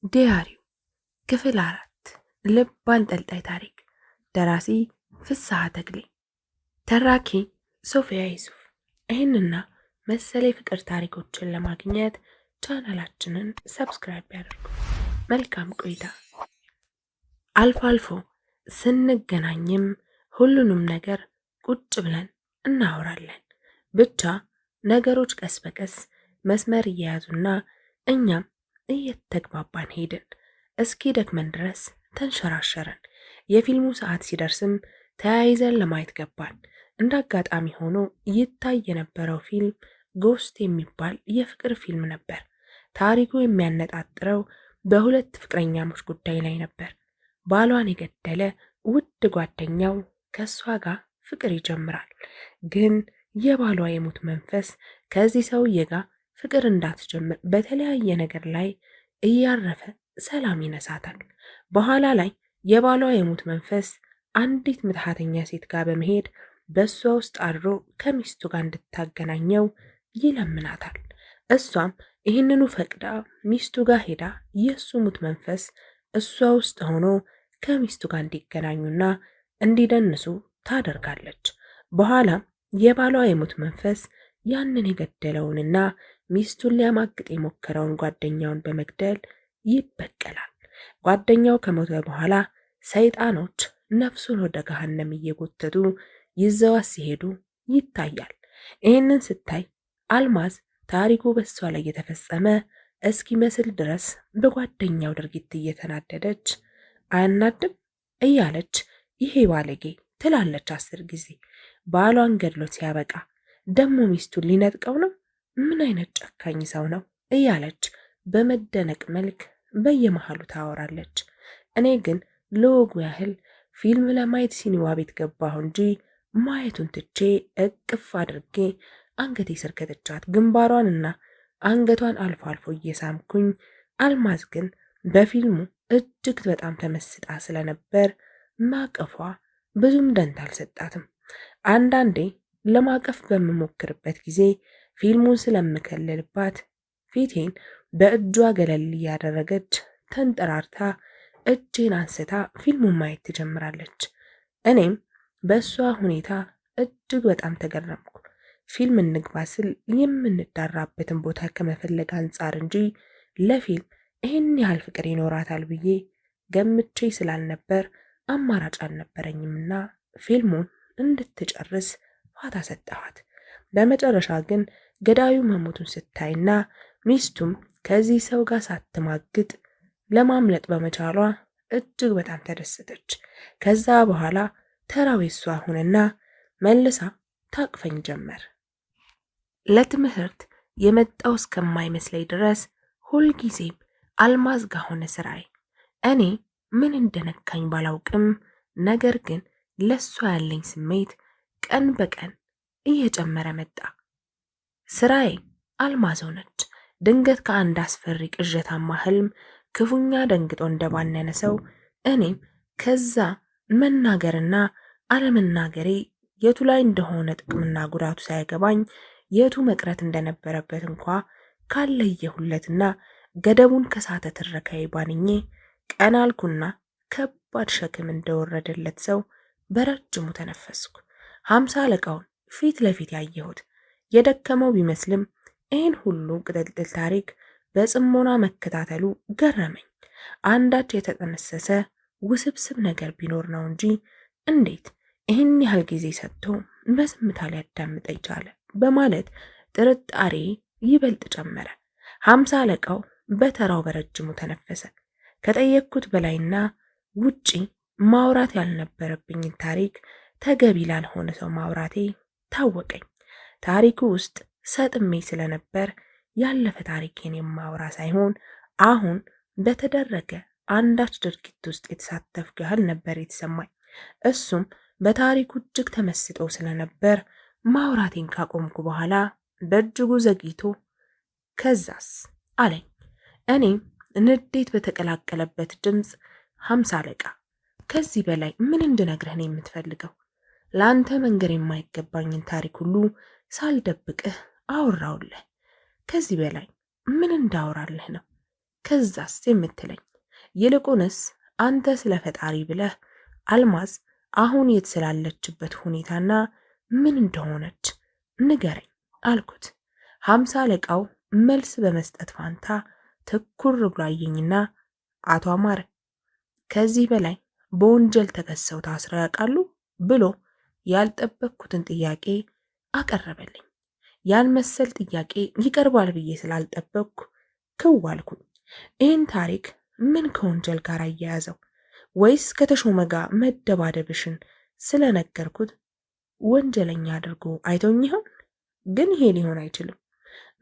ዲያሪው ክፍል 4 ልብ አንጠልጣይ ታሪክ። ደራሲ ፍስሐ ተክሌ፣ ተራኪ ሶፊያ ይሱፍ። ይህንና መሰል የፍቅር ታሪኮችን ለማግኘት ቻናላችንን ሰብስክራይብ ያድርጉ። መልካም ቆይታ። አልፎ አልፎ ስንገናኝም ሁሉንም ነገር ቁጭ ብለን እናወራለን። ብቻ ነገሮች ቀስ በቀስ መስመር እየያዙና እኛም እየተግባባን ሄድን። እስኪ ደክመን ድረስ ተንሸራሸረን። የፊልሙ ሰዓት ሲደርስም ተያይዘን ለማየት ገባን። እንደ አጋጣሚ ሆኖ ይታይ የነበረው ፊልም ጎስት የሚባል የፍቅር ፊልም ነበር። ታሪኩ የሚያነጣጥረው በሁለት ፍቅረኛሞች ጉዳይ ላይ ነበር። ባሏን የገደለ ውድ ጓደኛው ከእሷ ጋር ፍቅር ይጀምራል። ግን የባሏ የሞት መንፈስ ከዚህ ሰውዬ ጋር ፍቅር እንዳትጀምር በተለያየ ነገር ላይ እያረፈ ሰላም ይነሳታል። በኋላ ላይ የባሏ የሞት መንፈስ አንዲት ምትሃተኛ ሴት ጋር በመሄድ በእሷ ውስጥ አድሮ ከሚስቱ ጋር እንድታገናኘው ይለምናታል። እሷም ይህንኑ ፈቅዳ ሚስቱ ጋር ሄዳ የእሱ ሙት መንፈስ እሷ ውስጥ ሆኖ ከሚስቱ ጋር እንዲገናኙና እንዲደንሱ ታደርጋለች። በኋላም የባሏ የሞት መንፈስ ያንን የገደለውንና ሚስቱን ሊያማግጥ የሞከረውን ጓደኛውን በመግደል ይበቀላል። ጓደኛው ከሞተ በኋላ ሰይጣኖች ነፍሱን ወደ ገሃነም እየጎተቱ ይዘዋት ሲሄዱ ይታያል። ይህንን ስታይ አልማዝ ታሪኩ በሷ ላይ የተፈጸመ እስኪመስል ድረስ በጓደኛው ድርጊት እየተናደደች አያናድም እያለች ይሄ ባለጌ ትላለች 10 ጊዜ። ባሏን ገድሎት ሲያበቃ ደሞ ሚስቱን ሊነጥቀው ነው? ምን አይነት ጨካኝ ሰው ነው እያለች በመደነቅ መልክ በየመሃሉ ታወራለች። እኔ ግን ለወጉ ያህል ፊልም ለማየት ሲኒማ ቤት ገባሁ እንጂ ማየቱን ትቼ እቅፍ አድርጌ አንገቴ ስር ከተቻት ግንባሯንና አንገቷን አልፎ አልፎ እየሳምኩኝ፣ አልማዝ ግን በፊልሙ እጅግ በጣም ተመስጣ ስለነበር ማቀፏ ብዙም ደንታ አልሰጣትም። አንዳንዴ ለማቀፍ በምሞክርበት ጊዜ ፊልሙን ስለምከልልባት ፊቴን በእጇ ገለል እያደረገች ተንጠራርታ እጄን አንስታ ፊልሙን ማየት ትጀምራለች። እኔም በእሷ ሁኔታ እጅግ በጣም ተገረምኩ። ፊልም እንግባ ስል የምንዳራበትን ቦታ ከመፈለግ አንጻር እንጂ ለፊልም ይህን ያህል ፍቅር ይኖራታል ብዬ ገምቼ ስላልነበር አማራጭ አልነበረኝምና ፊልሙን እንድትጨርስ ፋታ ሰጠኋት። በመጨረሻ ግን ገዳዩ መሞቱን ስታይና ሚስቱም ከዚህ ሰው ጋር ሳትማግጥ ለማምለጥ በመቻሏ እጅግ በጣም ተደሰተች። ከዛ በኋላ ተራው የሷ ሆነና መልሳ ታቅፈኝ ጀመር። ለትምህርት የመጣው እስከማይመስለኝ ድረስ ሁልጊዜም አልማዝ ጋር ሆነ ስራዬ። እኔ ምን እንደነካኝ ባላውቅም ነገር ግን ለሷ ያለኝ ስሜት ቀን በቀን እየጨመረ መጣ። ስራዬ አልማዝ ሆነች። ድንገት ከአንድ አስፈሪ ቅዠታማ ህልም ክፉኛ ደንግጦ እንደባነነ ሰው እኔም ከዛ መናገርና አለመናገሬ የቱ ላይ እንደሆነ ጥቅምና ጉዳቱ ሳይገባኝ የቱ መቅረት እንደነበረበት እንኳ ካለየሁለትና ገደቡን ከሳተ ትረካዬ ባንኜ ቀና አልኩና ከባድ ሸክም እንደወረደለት ሰው በረጅሙ ተነፈስኩ። 50 አለቃውን ፊት ለፊት ያየሁት የደከመው ቢመስልም ይህን ሁሉ ቅጥልጥል ታሪክ በጽሞና መከታተሉ ገረመኝ። አንዳች የተጠነሰሰ ውስብስብ ነገር ቢኖር ነው እንጂ እንዴት ይህን ያህል ጊዜ ሰጥቶ በዝምታ ሊያዳምጠኝ ቻለ በማለት ጥርጣሬ ይበልጥ ጨመረ። 50 አለቃው በተራው በረጅሙ ተነፈሰ። ከጠየቅኩት በላይና ውጪ ማውራት ያልነበረብኝን ታሪክ ተገቢ ላልሆነ ሰው ማውራቴ ታወቀኝ። ታሪኩ ውስጥ ሰጥሜ ስለነበር ያለፈ ታሪኬን የማውራ ሳይሆን አሁን በተደረገ አንዳች ድርጊት ውስጥ የተሳተፍኩ ያህል ነበር የተሰማኝ። እሱም በታሪኩ እጅግ ተመስጦ ስለነበር ማውራቴን ካቆምኩ በኋላ በእጅጉ ዘግይቶ ከዛስ አለኝ። እኔም ንዴት በተቀላቀለበት ድምፅ 50 አለቃ፣ ከዚህ በላይ ምን እንድነግርህ ነው የምትፈልገው? ለአንተ መንገር የማይገባኝን ታሪክ ሁሉ ሳልደብቅህ አወራውልህ። ከዚህ በላይ ምን እንዳወራልህ ነው? ከዛስ የምትለኝ? ይልቁንስ አንተ ስለ ፈጣሪ ብለህ አልማዝ አሁን የት ስላለችበት ሁኔታና ምን እንደሆነች ንገረኝ አልኩት። 50 አለቃው መልስ በመስጠት ፋንታ ትኩር ብሎ አየኝና አቶ አማረ ከዚህ በላይ በወንጀል ተከሰው ታስረው ያውቃሉ ብሎ ያልጠበቅኩትን ጥያቄ አቀረበልኝ። ያን መሰል ጥያቄ ይቀርባል ብዬ ስላልጠበቅኩ ክው አልኩኝ። ይህን ታሪክ ምን ከወንጀል ጋር አያያዘው? ወይስ ከተሾመ ጋር መደባደብሽን ስለነገርኩት ወንጀለኛ አድርጎ አይቶኝ ይሆን? ግን ይሄ ሊሆን አይችልም።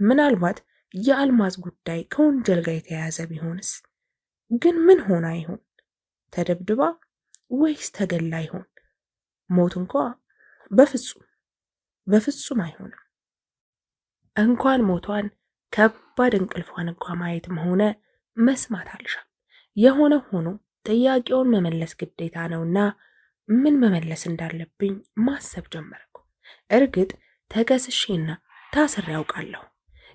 ምናልባት የአልማዝ ጉዳይ ከወንጀል ጋር የተያያዘ ቢሆንስ? ግን ምን ሆና ይሆን? ተደብድባ ወይስ ተገላ ይሆን? ሞት እንኳ በፍጹም አይሆንም። እንኳን ሞቷን ከባድ እንቅልፏን እንኳ ማየትም ሆነ መስማት አልሻም። የሆነ ሆኖ ጥያቄውን መመለስ ግዴታ ነውና ምን መመለስ እንዳለብኝ ማሰብ ጀመርኩ። እርግጥ ተከስሼና ታስሬ ያውቃለሁ።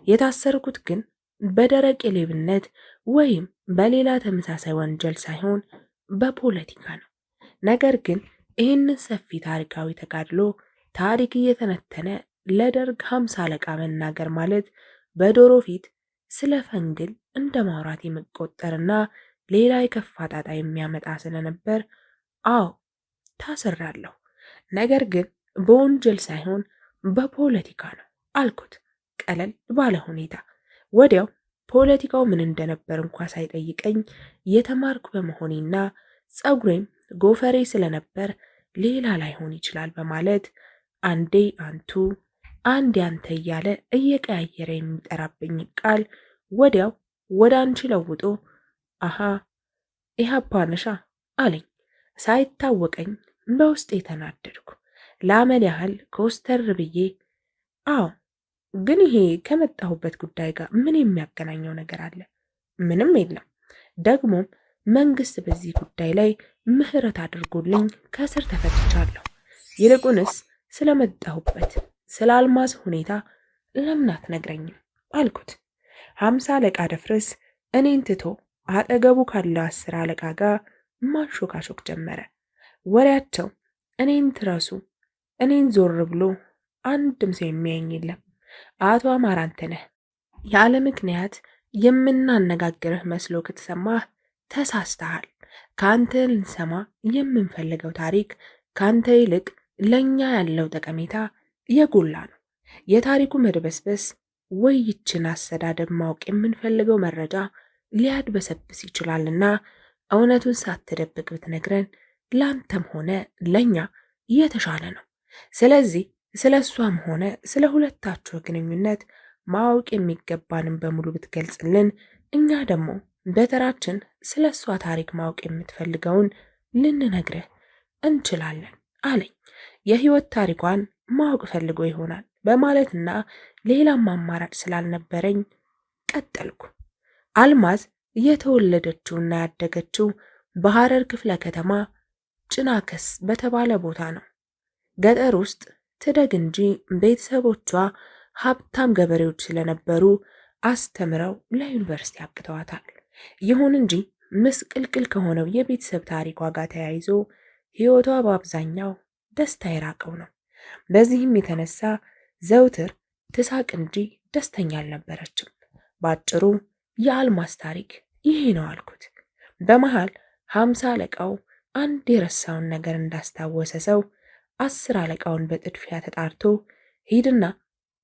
የታሰርኩት ግን በደረቅ የሌብነት ወይም በሌላ ተመሳሳይ ወንጀል ሳይሆን በፖለቲካ ነው። ነገር ግን ይህንን ሰፊ ታሪካዊ ተጋድሎ ታሪክ እየተነተነ ለደርግ 50 አለቃ መናገር ማለት በዶሮ ፊት ስለ ፈንግል እንደ ማውራት የሚቆጠርና ሌላ የከፋ ጣጣ የሚያመጣ ስለነበር አዎ ታስሬያለሁ። ነገር ግን በወንጀል ሳይሆን በፖለቲካ ነው አልኩት ቀለል ባለ ሁኔታ። ወዲያው ፖለቲካው ምን እንደነበር እንኳ ሳይጠይቀኝ የተማርኩ በመሆኔና ጸጉሬም ጎፈሬ ስለነበር ሌላ ላይሆን ይችላል በማለት አንዴ አንቱ አንዴ አንተ እያለ እየቀያየረ የሚጠራብኝ ቃል ወዲያው ወደ አንቺ ለውጦ አሃ ኢህአፓ ነሻ አለኝ። ሳይታወቀኝ በውስጤ ተናደድኩ። ለአመል ያህል ኮስተር ብዬ አዎ፣ ግን ይሄ ከመጣሁበት ጉዳይ ጋር ምን የሚያገናኘው ነገር አለ? ምንም የለም። ደግሞም መንግስት በዚህ ጉዳይ ላይ ምህረት አድርጎልኝ ከስር ተፈትቻለሁ። ይልቁንስ ስለመጣሁበት ስለ አልማዝ ሁኔታ ለምን አትነግረኝም አልኩት። 50 አለቃ ደፍርስ እኔን ትቶ አጠገቡ ካለው 10 አለቃ ጋር ማሾካሾክ ጀመረ። ወሬያቸው እኔን ትረሱ፣ እኔን ዞር ብሎ አንድም ሰው የሚያየኝ የለም። አቶ አማረ አንተ ነህ። ያለ ምክንያት የምናነጋግርህ መስሎ ከተሰማህ ተሳስተሃል። ከአንተ ልንሰማ የምንፈልገው ታሪክ ከአንተ ይልቅ ለእኛ ያለው ጠቀሜታ የጎላ ነው። የታሪኩ መድበስበስ ወይ ይችን አሰዳደብ ማወቅ የምንፈልገው መረጃ ሊያድበሰብስ ይችላልና እውነቱን ሳትደብቅ ብትነግረን ላንተም ሆነ ለኛ የተሻለ ነው። ስለዚህ ስለ እሷም ሆነ ስለ ሁለታችሁ ግንኙነት ማወቅ የሚገባንን በሙሉ ብትገልጽልን፣ እኛ ደግሞ በተራችን ስለ እሷ ታሪክ ማወቅ የምትፈልገውን ልንነግርህ እንችላለን አለኝ። የህይወት ታሪኳን ማወቅ ፈልጎ ይሆናል በማለትና ሌላም አማራጭ ስላልነበረኝ ቀጠልኩ። አልማዝ የተወለደችውና ያደገችው በሐረር ክፍለ ከተማ ጭናከስ በተባለ ቦታ ነው። ገጠር ውስጥ ትደግ እንጂ ቤተሰቦቿ ሀብታም ገበሬዎች ስለነበሩ አስተምረው ለዩኒቨርሲቲ አብቅተዋታል። ይሁን እንጂ ምስቅልቅል ከሆነው የቤተሰብ ታሪኳ ጋር ተያይዞ ህይወቷ በአብዛኛው ደስታ የራቀው ነው። በዚህም የተነሳ ዘውትር ትሳቅ እንጂ ደስተኛ አልነበረችም። ባጭሩ የአልማዝ ታሪክ ይሄ ነው አልኩት። በመሃል 50 አለቃው አንድ የረሳውን ነገር እንዳስታወሰ ሰው 10 አለቃውን በጥድፊያ ተጣርቶ ሂድና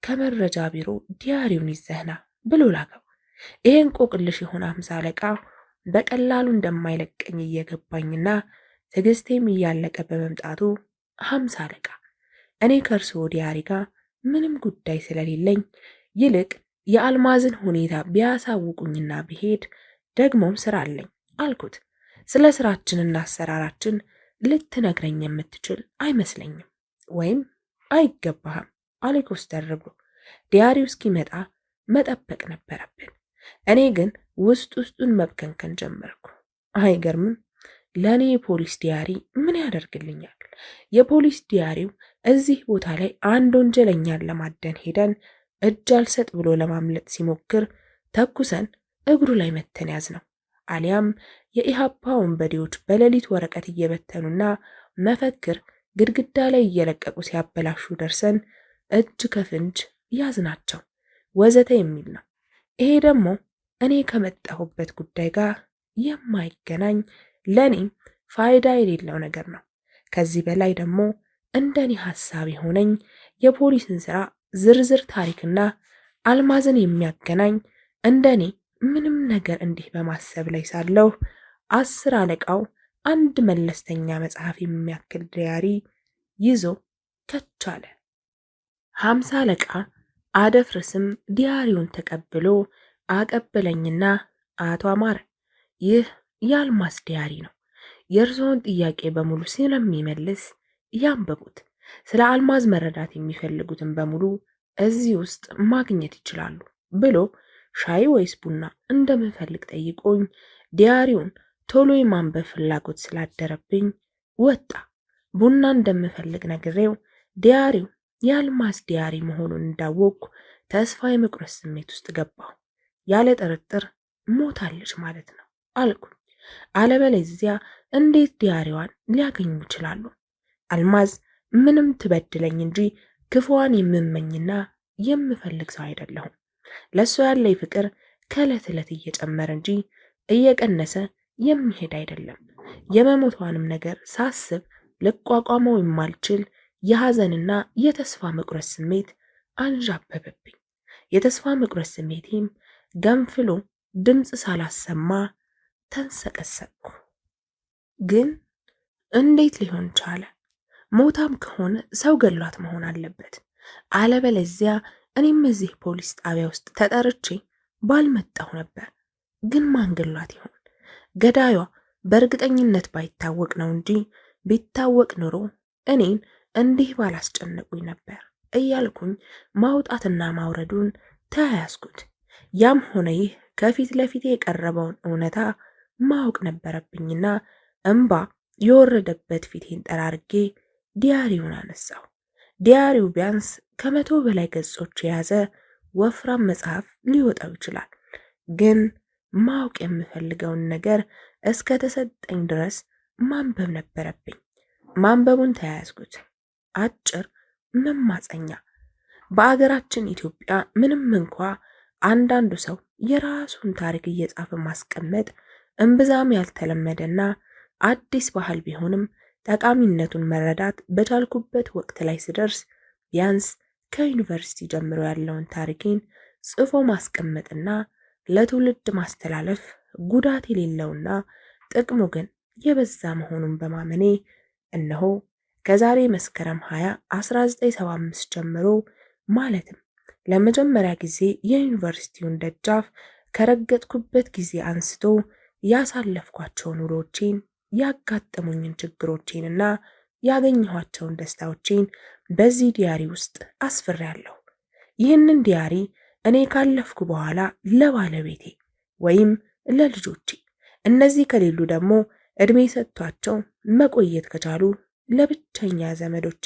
ከመረጃ ቢሮ ዲያሪውን ይዘህና ብሎ ላከው። ይሄን ቆቅልሽ የሆነ 50 አለቃ በቀላሉ እንደማይለቀኝ እየገባኝና ትዕግስቴም እያለቀ በመምጣቱ 50 አለቃ እኔ ከእርስዎ ዲያሪ ጋር ምንም ጉዳይ ስለሌለኝ ይልቅ የአልማዝን ሁኔታ ቢያሳውቁኝና ብሄድ ደግሞም ስራ አለኝ አልኩት። ስለ ስራችንና አሰራራችን ልትነግረኝ የምትችል አይመስለኝም፣ ወይም አይገባህም አለ ኮስተር ብሎ። ዲያሪው እስኪመጣ መጠበቅ ነበረብን። እኔ ግን ውስጡን መብከንከን ጀመርኩ። አይገርምም? ለእኔ የፖሊስ ዲያሪ ምን ያደርግልኛል? የፖሊስ ዲያሪው እዚህ ቦታ ላይ አንድ ወንጀለኛን ለማደን ሄደን እጅ አልሰጥ ብሎ ለማምለጥ ሲሞክር ተኩሰን እግሩ ላይ መተን ያዝ ነው። አሊያም የኢሃፓ ወንበዴዎች በሌሊት ወረቀት እየበተኑና መፈክር ግድግዳ ላይ እየለቀቁ ሲያበላሹ ደርሰን እጅ ከፍንጅ ያዝናቸው ወዘተ የሚል ነው። ይሄ ደግሞ እኔ ከመጣሁበት ጉዳይ ጋር የማይገናኝ ለኔም ፋይዳ የሌለው ነገር ነው። ከዚህ በላይ ደግሞ እንደኔ ሐሳብ የሆነኝ የፖሊስን ስራ ዝርዝር ታሪክና አልማዝን የሚያገናኝ እንደኔ ምንም ነገር እንዲህ በማሰብ ላይ ሳለሁ 10 አለቃው አንድ መለስተኛ መጽሐፍ የሚያክል ዲያሪ ይዞ ከቻለ። 50 አለቃ አደፍርስም ዲያሪውን ተቀብሎ አቀበለኝና አቶ አማረ ይህ የአልማዝ ዲያሪ ነው። የእርስዎን ጥያቄ በሙሉ ስለሚመልስ ያንብቡት። ስለ አልማዝ መረዳት የሚፈልጉትን በሙሉ እዚህ ውስጥ ማግኘት ይችላሉ ብሎ ሻይ ወይስ ቡና እንደምፈልግ ጠይቆኝ ዲያሪውን ቶሎ የማንበብ ፍላጎት ስላደረብኝ ወጣ። ቡና እንደምፈልግ ነግሬው ዲያሪው የአልማዝ ዲያሪ መሆኑን እንዳወቅኩ ተስፋ የመቁረጥ ስሜት ውስጥ ገባሁ። ያለ ጥርጥር ሞታለች ማለት ነው አልኩኝ። አለበለዚያ እንዴት ዲያሪዋን ሊያገኙ ይችላሉ? አልማዝ ምንም ትበድለኝ እንጂ ክፉዋን የምመኝና የምፈልግ ሰው አይደለሁም። ለእሷ ያለኝ ፍቅር ከዕለት ዕለት እየጨመረ እንጂ እየቀነሰ የሚሄድ አይደለም። የመሞቷንም ነገር ሳስብ ልቋቋመው የማልችል የሐዘንና የተስፋ መቁረጥ ስሜት አንዣበበብኝ። የተስፋ መቁረጥ ስሜቴም ገንፍሎ ድምፅ ሳላሰማ ተንሰቀሰቅኩ። ግን እንዴት ሊሆን ቻለ? ሞታም ከሆነ ሰው ገሏት መሆን አለበት። አለበለዚያ እኔም እዚህ ፖሊስ ጣቢያ ውስጥ ተጠርቼ ባልመጣሁ ነበር። ግን ማን ገሏት ይሆን? ገዳዩዋ በእርግጠኝነት ባይታወቅ ነው እንጂ ቢታወቅ ኑሮ እኔን እንዲህ ባላስጨነቁኝ ነበር እያልኩኝ ማውጣትና ማውረዱን ተያያዝኩት። ያም ሆነ ይህ ከፊት ለፊት የቀረበውን እውነታ ማወቅ ነበረብኝና እንባ የወረደበት ፊቴን ጠራርጌ ዲያሪውን አነሳው። ዲያሪው ቢያንስ ከ100 በላይ ገጾች የያዘ ወፍራም መጽሐፍ ሊወጣው ይችላል። ግን ማወቅ የምፈልገውን ነገር እስከ ተሰጠኝ ድረስ ማንበብ ነበረብኝ። ማንበቡን ተያያዝኩት። አጭር መማፀኛ። በአገራችን ኢትዮጵያ ምንም እንኳ አንዳንዱ ሰው የራሱን ታሪክ እየጻፈ ማስቀመጥ እምብዛም ያልተለመደና አዲስ ባህል ቢሆንም ጠቃሚነቱን መረዳት በቻልኩበት ወቅት ላይ ስደርስ ቢያንስ ከዩኒቨርሲቲ ጀምሮ ያለውን ታሪኬን ጽፎ ማስቀመጥና ለትውልድ ማስተላለፍ ጉዳት የሌለውና ጥቅሙ ግን የበዛ መሆኑን በማመኔ እነሆ ከዛሬ መስከረም 20 1975 ጀምሮ ማለትም ለመጀመሪያ ጊዜ የዩኒቨርሲቲውን ደጃፍ ከረገጥኩበት ጊዜ አንስቶ ያሳለፍኳቸውን ኑሮቼን፣ ያጋጠሙኝን ችግሮቼንና ያገኘኋቸውን ደስታዎቼን በዚህ ዲያሪ ውስጥ አስፍሬያለሁ። ይህንን ዲያሪ እኔ ካለፍኩ በኋላ ለባለቤቴ ወይም ለልጆቼ፣ እነዚህ ከሌሉ ደግሞ እድሜ ሰጥቷቸው መቆየት ከቻሉ ለብቸኛ ዘመዶቼ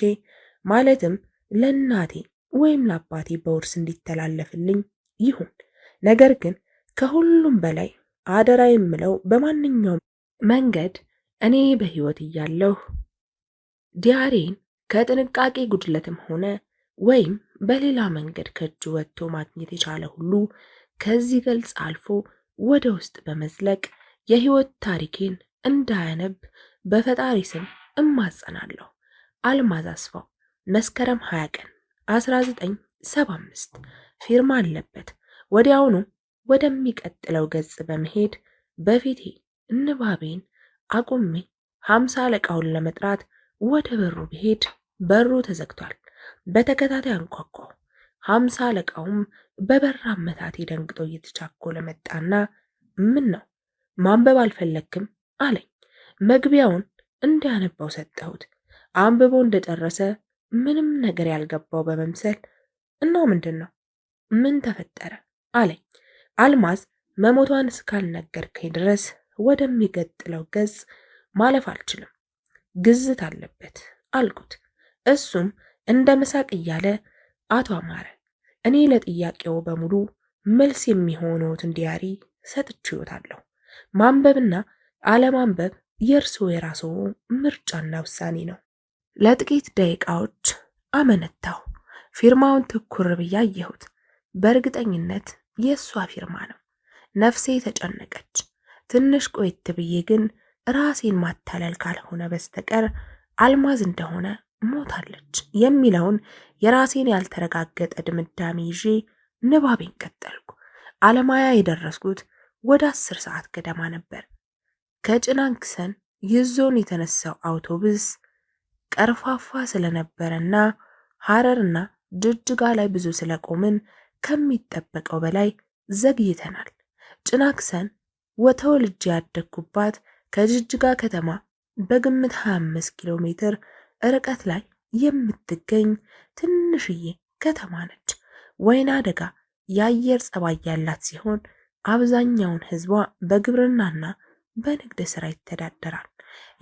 ማለትም ለእናቴ ወይም ለአባቴ በውርስ እንዲተላለፍልኝ ይሁን። ነገር ግን ከሁሉም በላይ አደራ የምለው በማንኛውም መንገድ እኔ በሕይወት እያለሁ ዲያሪን ከጥንቃቄ ጉድለትም ሆነ ወይም በሌላ መንገድ ከእጁ ወጥቶ ማግኘት የቻለ ሁሉ ከዚህ ገልጽ አልፎ ወደ ውስጥ በመዝለቅ የሕይወት ታሪኬን እንዳያነብ በፈጣሪ ስም እማጸናለሁ። አልማዝ አስፋው፣ መስከረም 20 ቀን 1975። ፊርማ አለበት። ወዲያውኑ ወደሚቀጥለው ገጽ በመሄድ በፊቴ ንባቤን አቁሜ 50 አለቃውን ለመጥራት ወደ በሩ ብሄድ በሩ ተዘግቷል። በተከታታይ አንኳኳው። 50 አለቃውም በበር አመታቴ ደንግጦ እየተቻኮለ መጣና ምን ነው ማንበብ አልፈለክም አለኝ። መግቢያውን እንዲያነባው ሰጠሁት። አንብቦ እንደጨረሰ ምንም ነገር ያልገባው በመምሰል እናው ምንድን ነው? ምን ተፈጠረ አለኝ። አልማዝ መሞቷን እስካልነገርከኝ ድረስ ወደሚቀጥለው ገጽ ማለፍ አልችልም፣ ግዝት አለበት አልኩት። እሱም እንደ መሳቅ እያለ አቶ አማረ፣ እኔ ለጥያቄው በሙሉ መልስ የሚሆነውትን ዲያሪ ሰጥቼዎታለሁ። ማንበብና አለማንበብ የእርስዎ የራስዎ ምርጫና ውሳኔ ነው። ለጥቂት ደቂቃዎች አመነታሁ። ፊርማውን ትኩር ብዬ አየሁት። በእርግጠኝነት የእሷ ፊርማ ነው። ነፍሴ ተጨነቀች። ትንሽ ቆየት ብዬ ግን ራሴን ማታለል ካልሆነ በስተቀር አልማዝ እንደሆነ ሞታለች የሚለውን የራሴን ያልተረጋገጠ ድምዳሜ ይዤ ንባቤን ቀጠልኩ። አለማያ የደረስኩት ወደ 10 ሰዓት ገደማ ነበር። ከጭናክሰን ይዞን የተነሳው አውቶቡስ ቀርፋፋ ስለነበረና ሐረርና ጅጅጋ ላይ ብዙ ስለቆምን ከሚጠበቀው በላይ ዘግይተናል። ጭናክሰን ተወልጄ ያደግኩባት ከጅጅጋ ከተማ በግምት 25 ኪሎ ሜትር ርቀት ላይ የምትገኝ ትንሽዬ ከተማ ነች። ወይና ደጋ የአየር ጸባይ ያላት ሲሆን አብዛኛውን ሕዝቧ በግብርናና በንግድ ስራ ይተዳደራል።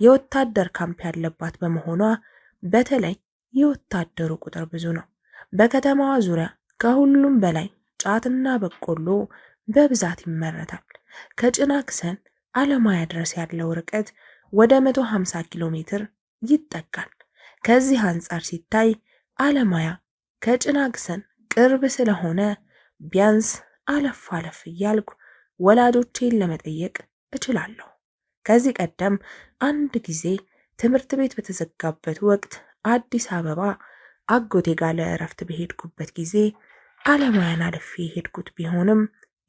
የወታደር ካምፕ ያለባት በመሆኗ በተለይ የወታደሩ ቁጥር ብዙ ነው። በከተማዋ ዙሪያ ከሁሉም በላይ ጫትና በቆሎ በብዛት ይመረታል። ከጭናክሰን አለማያ ድረስ ያለው ርቀት ወደ 150 ኪሎ ሜትር ይጠጋል። ከዚህ አንጻር ሲታይ አለማያ ከጭናክሰን ቅርብ ስለሆነ ቢያንስ አለፍ አለፍ እያልኩ ወላጆቼን ለመጠየቅ እችላለሁ። ከዚህ ቀደም አንድ ጊዜ ትምህርት ቤት በተዘጋበት ወቅት አዲስ አበባ አጎቴ ጋር ለእረፍት በሄድኩበት ጊዜ አለማያን አልፌ የሄድኩት ቢሆንም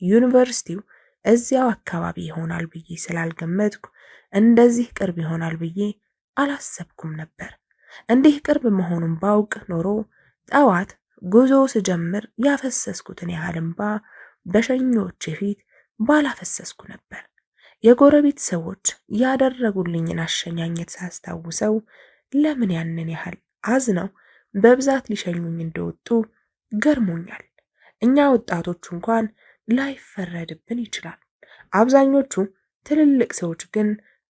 ዩኒቨርሲቲው እዚያው አካባቢ ይሆናል ብዬ ስላልገመትኩ እንደዚህ ቅርብ ይሆናል ብዬ አላሰብኩም ነበር። እንዲህ ቅርብ መሆኑን ባውቅ ኖሮ ጠዋት ጉዞ ስጀምር ያፈሰስኩትን ያህል እንባ በሸኞቼ ፊት ባላፈሰስኩ ነበር። የጎረቤት ሰዎች ያደረጉልኝን አሸኛኘት ሳስታውሰው ለምን ያንን ያህል አዝነው በብዛት ሊሸኙኝ እንደወጡ ገርሞኛል። እኛ ወጣቶቹ እንኳን ላይፈረድብን ይችላል። አብዛኞቹ ትልልቅ ሰዎች ግን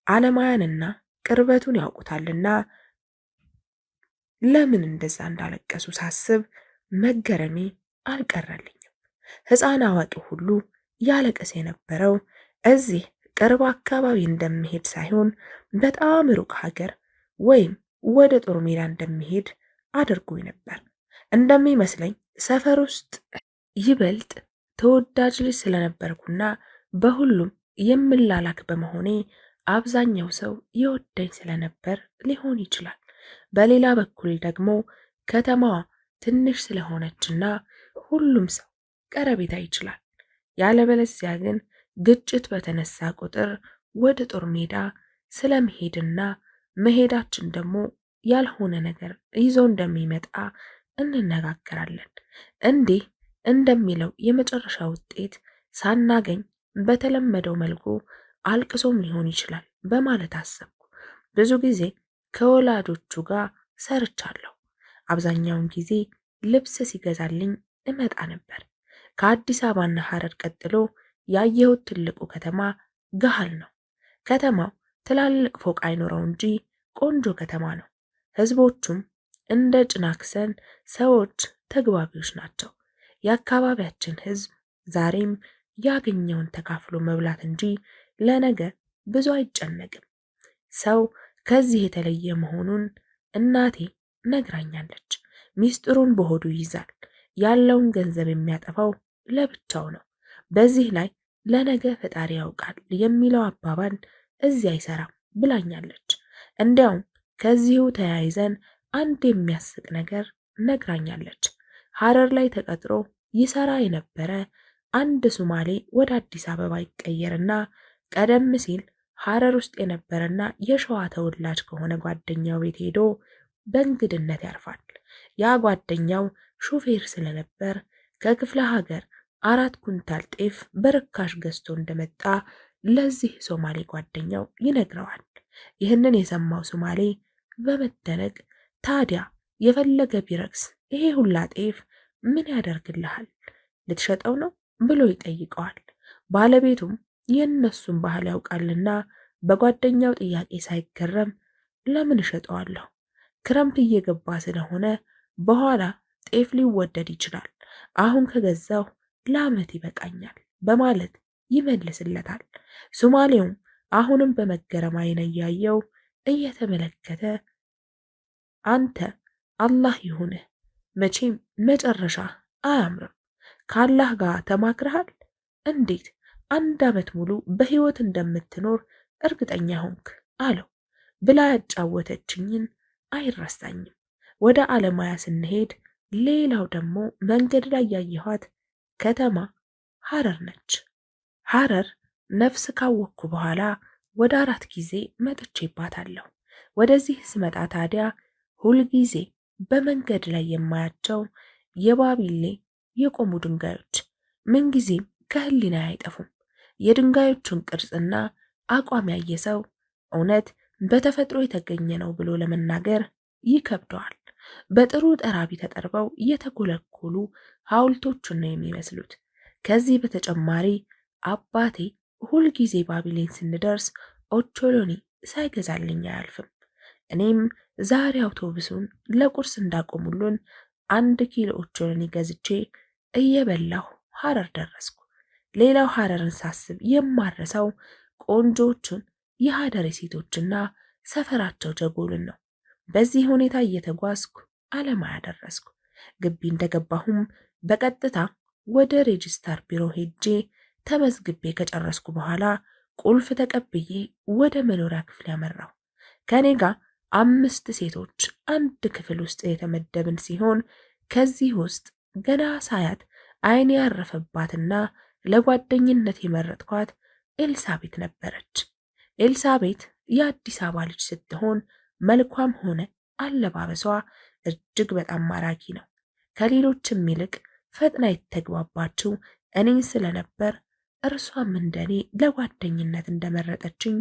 አለማያንና ቅርበቱን ያውቁታልና ለምን እንደዛ እንዳለቀሱ ሳስብ መገረሜ አልቀረልኝም። ሕፃን አዋቂ ሁሉ ያለቀስ የነበረው እዚህ ቅርብ አካባቢ እንደምሄድ ሳይሆን በጣም ሩቅ ሀገር ወይም ወደ ጦር ሜዳ እንደምሄድ አድርጎኝ ነበር። እንደሚመስለኝ ሰፈር ውስጥ ይበልጥ ተወዳጅ ልጅ ስለነበርኩና በሁሉም የምላላክ በመሆኔ አብዛኛው ሰው ይወደኝ ስለነበር ሊሆን ይችላል። በሌላ በኩል ደግሞ ከተማዋ ትንሽ ስለሆነችና ሁሉም ሰው ቀረቤታ ይችላል። ያለበለዚያ ግን ግጭት በተነሳ ቁጥር ወደ ጦር ሜዳ ስለመሄድና መሄዳችን ደግሞ ያልሆነ ነገር ይዞ እንደሚመጣ እንነጋገራለን። እንዲህ እንደሚለው የመጨረሻ ውጤት ሳናገኝ በተለመደው መልኩ አልቅሶም ሊሆን ይችላል በማለት አሰብኩ። ብዙ ጊዜ ከወላጆቹ ጋር ሰርቻለሁ። አብዛኛውን ጊዜ ልብስ ሲገዛልኝ እመጣ ነበር። ከአዲስ አበባና ሐረር ቀጥሎ ያየሁት ትልቁ ከተማ ገሃል ነው። ከተማው ትላልቅ ፎቅ አይኖረው እንጂ ቆንጆ ከተማ ነው። ህዝቦቹም እንደ ጭናክሰን ሰዎች ተግባቢዎች ናቸው። የአካባቢያችን ህዝብ ዛሬም ያገኘውን ተካፍሎ መብላት እንጂ ለነገ ብዙ አይጨነቅም። ሰው ከዚህ የተለየ መሆኑን እናቴ ነግራኛለች። ሚስጥሩን በሆዱ ይይዛል። ያለውን ገንዘብ የሚያጠፋው ለብቻው ነው። በዚህ ላይ ለነገ ፈጣሪ ያውቃል የሚለው አባባል እዚህ አይሰራም ብላኛለች። እንዲያውም ከዚሁ ተያይዘን አንድ የሚያስቅ ነገር ነግራኛለች። ሐረር ላይ ተቀጥሮ ይሰራ የነበረ አንድ ሱማሌ ወደ አዲስ አበባ ይቀየርና ቀደም ሲል ሐረር ውስጥ የነበረና የሸዋ ተወላጅ ከሆነ ጓደኛው ቤት ሄዶ በእንግድነት ያርፋል። ያ ጓደኛው ሹፌር ስለነበር ከክፍለ ሀገር 4 ኩንታል ጤፍ በርካሽ ገዝቶ እንደመጣ ለዚህ ሶማሌ ጓደኛው ይነግረዋል። ይህንን የሰማው ሶማሌ በመደነቅ ታዲያ የፈለገ ቢረክስ ይሄ ሁላ ጤፍ ምን ያደርግልሃል? ልትሸጠው ነው ብሎ ይጠይቀዋል። ባለቤቱም የእነሱን ባህል ያውቃልና በጓደኛው ጥያቄ ሳይገረም ለምን እሸጠዋለሁ? ክረምት እየገባ ስለሆነ በኋላ ጤፍ ሊወደድ ይችላል። አሁን ከገዛው ለዓመት ይበቃኛል በማለት ይመልስለታል። ሶማሌውም አሁንም በመገረም ዓይን እያየው እየተመለከተ አንተ አላህ ይሁንህ፣ መቼም መጨረሻ አያምርም። ከአላህ ጋር ተማክረሃል? እንዴት 1 ዓመት ሙሉ በሕይወት እንደምትኖር እርግጠኛ ሆንክ? አለው። ብላ ያጫወተችኝን አይረሳኝም። ወደ አለማያ ስንሄድ ሌላው ደግሞ መንገድ ላይ ያየኋት ከተማ ሐረር ነች። ሐረር ነፍስ ካወቅኩ በኋላ ወደ 4 ጊዜ መጥቼባታለሁ። ወደዚህ ስመጣ ታዲያ ሁልጊዜ በመንገድ ላይ የማያቸው የባቢሌ የቆሙ ድንጋዮች ምንጊዜም ከህሊና አይጠፉም። የድንጋዮቹን ቅርጽና አቋም ያየ ሰው እውነት በተፈጥሮ የተገኘ ነው ብሎ ለመናገር ይከብደዋል። በጥሩ ጠራቢ ተጠርበው የተኮለኮሉ ሐውልቶችን ነው የሚመስሉት። ከዚህ በተጨማሪ አባቴ ሁልጊዜ ባቢሌን ስንደርስ ኦቾሎኒ ሳይገዛልኝ አያልፍም። እኔም ዛሬ አውቶቡሱን ለቁርስ እንዳቆሙልን 1 ኪሎ ኦቾሎኒ ገዝቼ እየበላሁ ሐረር ደረስኩ። ሌላው ሐረርን ሳስብ የማረሰው ቆንጆቹን የሀደሬ ሴቶችና ሰፈራቸው ጀጎልን ነው። በዚህ ሁኔታ እየተጓዝኩ አለማያ ደረስኩ። ግቢ እንደገባሁም በቀጥታ ወደ ሬጅስተር ቢሮ ሄጄ ተመዝግቤ ከጨረስኩ በኋላ ቁልፍ ተቀብዬ ወደ መኖሪያ ክፍል ያመራሁ። ከኔ ጋር 5 ሴቶች አንድ ክፍል ውስጥ የተመደብን ሲሆን ከዚህ ውስጥ ገና ሳያት ዓይኔ ያረፈባትና ለጓደኝነት የመረጥኳት ኤልሳቤት ነበረች። ኤልሳቤት የአዲስ አበባ ልጅ ስትሆን መልኳም ሆነ አለባበሷ እጅግ በጣም ማራኪ ነው። ከሌሎችም ይልቅ ፈጥና የተግባባችው እኔን ስለነበር እርሷም እንደኔ ለጓደኝነት እንደመረጠችኝ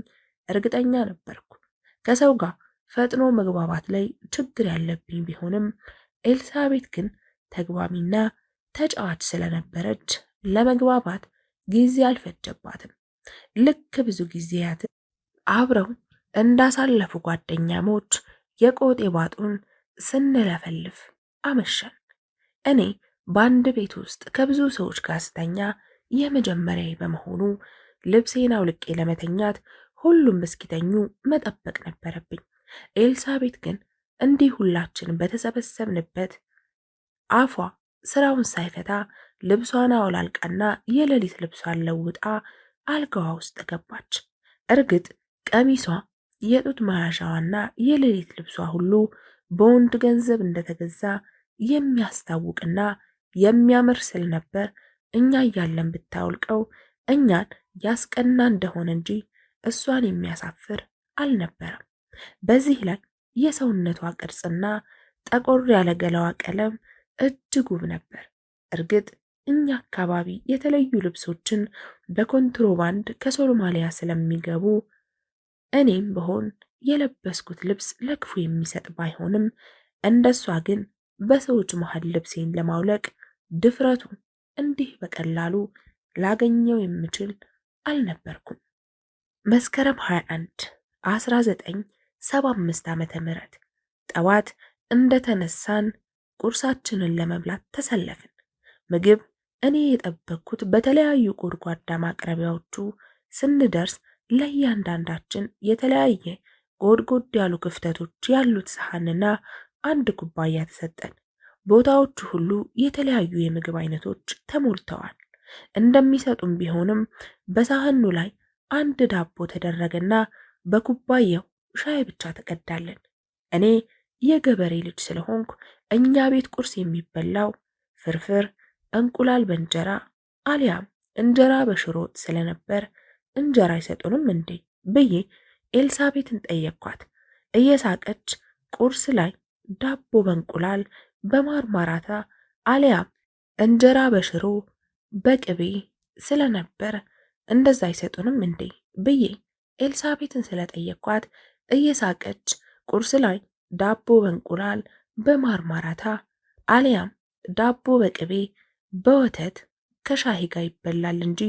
እርግጠኛ ነበርኩ። ከሰው ጋር ፈጥኖ መግባባት ላይ ችግር ያለብኝ ቢሆንም ኤልሳቤት ግን ተግባሚና ተጫዋች ስለነበረች ለመግባባት ጊዜ አልፈጀባትም። ልክ ብዙ ጊዜያት አብረው እንዳሳለፉ ጓደኛሞች የቆጤ ባጡን ስንለፈልፍ አመሸን። እኔ በአንድ ቤት ውስጥ ከብዙ ሰዎች ጋር ስተኛ የመጀመሪያዬ በመሆኑ ልብሴን አውልቄ ለመተኛት ሁሉም እስኪተኙ መጠበቅ ነበረብኝ። ኤልሳቤት ግን እንዲህ ሁላችን በተሰበሰብንበት አፏ ስራውን ሳይፈታ ልብሷን አውላልቃና የሌሊት ልብሷን ለውጣ አልጋዋ ውስጥ ገባች። እርግጥ ቀሚሷ፣ የጡት መያዣዋና የሌሊት ልብሷ ሁሉ በወንድ ገንዘብ እንደተገዛ የሚያስታውቅና የሚያምር ስለነበር እኛ እያለን ብታውልቀው እኛን ያስቀና እንደሆነ እንጂ እሷን የሚያሳፍር አልነበረም። በዚህ ላይ የሰውነቷ ቅርጽና ጠቆር ያለ ገላዋ ቀለም እጅግ ውብ ነበር። እርግጥ እኛ አካባቢ የተለዩ ልብሶችን በኮንትሮባንድ ከሶማሊያ ስለሚገቡ እኔም ብሆን የለበስኩት ልብስ ለክፉ የሚሰጥ ባይሆንም እንደሷ ግን በሰዎች መሃል ልብሴን ለማውለቅ ድፍረቱ እንዲህ በቀላሉ ላገኘው የምችል አልነበርኩም። መስከረም 21 1975 ዓ.ም ጠዋት እንደተነሳን ቁርሳችንን ለመብላት ተሰለፍን። ምግብ እኔ የጠበቅኩት በተለያዩ ጎድጓዳ ማቅረቢያዎቹ ስንደርስ ለእያንዳንዳችን የተለያየ ጎድጎድ ያሉ ክፍተቶች ያሉት ሰሃንና 1 ኩባያ ተሰጠን። ቦታዎቹ ሁሉ የተለያዩ የምግብ አይነቶች ተሞልተዋል። እንደሚሰጡም ቢሆንም በሳህኑ ላይ 1 ዳቦ ተደረገና በኩባያው ሻይ ብቻ ተቀዳለን። እኔ የገበሬ ልጅ ስለሆንኩ እኛ ቤት ቁርስ የሚበላው ፍርፍር፣ እንቁላል በእንጀራ አሊያም እንጀራ በሽሮ ወጥ ስለነበር እንጀራ አይሰጡንም እንዴ ብዬ ኤልሳቤትን ጠየቅኳት። እየሳቀች ቁርስ ላይ ዳቦ በእንቁላል በማርማራታ አሊያም እንጀራ በሽሮ በቅቤ ስለነበር እንደዛ አይሰጡንም እንዴ ብዬ ኤልሳቤትን ስለጠየቅኳት እየሳቀች ቁርስ ላይ ዳቦ በእንቁላል በማርማራታ አሊያም ዳቦ በቅቤ በወተት ከሻሂ ጋር ይበላል እንጂ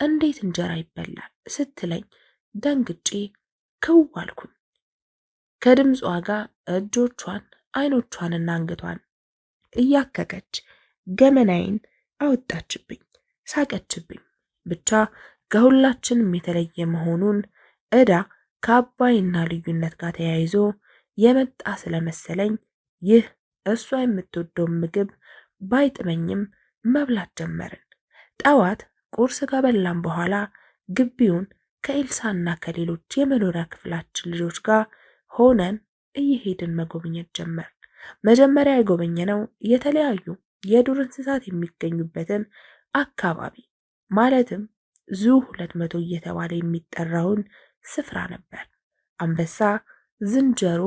እንዴት እንጀራ ይበላል ስትለኝ ደንግጬ ክው አልኩኝ። ከድምጿ ጋር እጆቿን አይኖቿንና አንገቷን እያከከች ገመናዬን አወጣችብኝ፣ ሳቀችብኝ። ብቻ ከሁላችንም የተለየ መሆኑን ዕዳ ከአባይና ልዩነት ጋር ተያይዞ የመጣ ስለመሰለኝ ይህ እሷ የምትወደውን ምግብ ባይጥመኝም መብላት ጀመርን። ጠዋት ቁርስ ከበላን በኋላ ግቢውን ከኤልሳና ከሌሎች የመኖሪያ ክፍላችን ልጆች ጋር ሆነን እየሄድን መጎብኘት ጀመር። መጀመሪያ የጎበኘነው የተለያዩ የዱር እንስሳት የሚገኙበትን አካባቢ ማለትም ዙ 200 እየተባለ የሚጠራውን ስፍራ ነበር። አንበሳ፣ ዝንጀሮ፣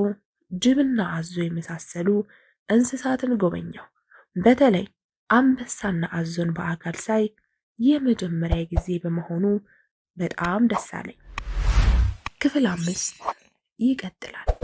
ጅብና አዞ የመሳሰሉ እንስሳትን ጎበኘው። በተለይ አንበሳና አዞን በአካል ሳይ የመጀመሪያ ጊዜ በመሆኑ በጣም ደስ አለኝ። ክፍል 5 ይቀጥላል።